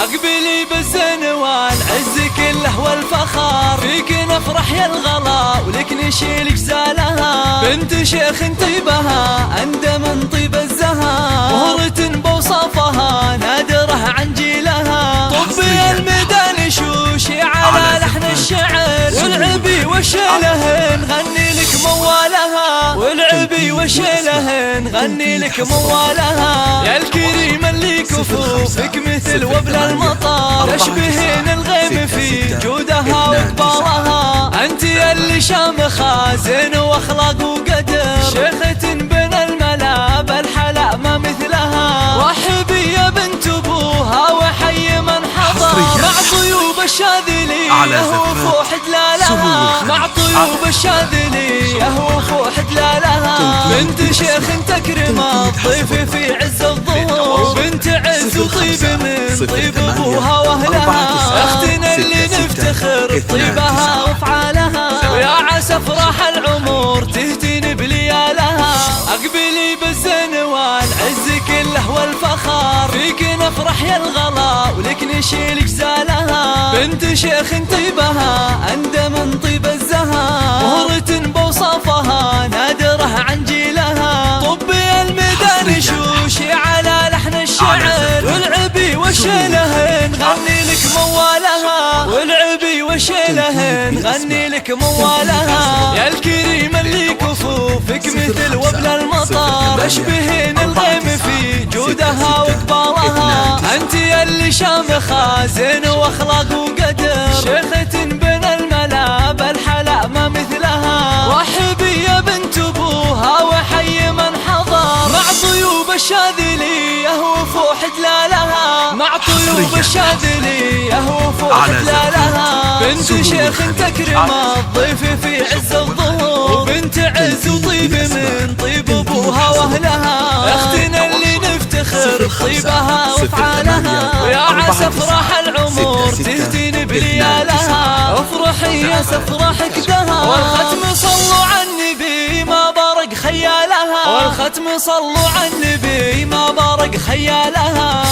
اقبلي بالزنوان عز كله والفخار، فيك نفرح يا الغلا ولك نشيل جزالها. بنت شيخ طيبها اندى من طيب الزهار، مهرة بوصافها نادره عن جيلها. طبي الميدان شوشي على لحن الشعر، والعبي وشيله نغني لك موالها. والعبي وشيله نغني لك موالها. يا الكريم اللي كفوفك مثل وبل المطر، تشبهين الغيم في جودها وقبالها. انت اللي شامخه زين واخلاق وقدر، شيخة بين الملا بالحلا ما مثلها. رحبي يا بنت ابوها وحي من حضر، مع طيوب الشاذلي وفوح دلالها. مع طيوب الشاذلي وفوح دلالها. بنت شيخ تكرم الضيف في عز الظهور، بنت عز وطيب من طيب ابوها واهلها. اختنا اللي نفتخر طيبها وافعالها، ويا عسى افراح العمر تهتين بليالها. اقبلي بالزنوان عز كله والفخار، فيك نفرح يا الغلا ولك نشيل جزالها. بنت شيخ طيبها اندى من طيب الزهار، مهرة بوصافها نادره عن جيلها. طبي الميدان شوشي على لحن الشعر، والعبي وشيله نغني لك موالها. والعبي وشيله نغني لك موالها. يا الكريم اللي كفوفك مثل وبل المطر، تشبهين الغيم في جودها وقبالها. انت اللي شامخه زين واخلاق وقدر، شيخة بين الملا بالحلا ما مثلها. رحبي يا بنت ابوها وحي من حضر، مع طيوب الشاذلي وفوح دلالها. مع طيوب الشاذلي وفوح دلالها. بنت شيخ تكرم الضيف في عز الظهور، بنت عز وطيب من طيب ابوها واهلها. اختنا اللي نفتخر طيبها وافعالها، ويا عسى افراح العمر تهتين بليالها. افرحي يا سفرحك دها، والختم صلوا على النبي ما بارق خيالها. والختم صلوا على النبي ما بارق خيالها.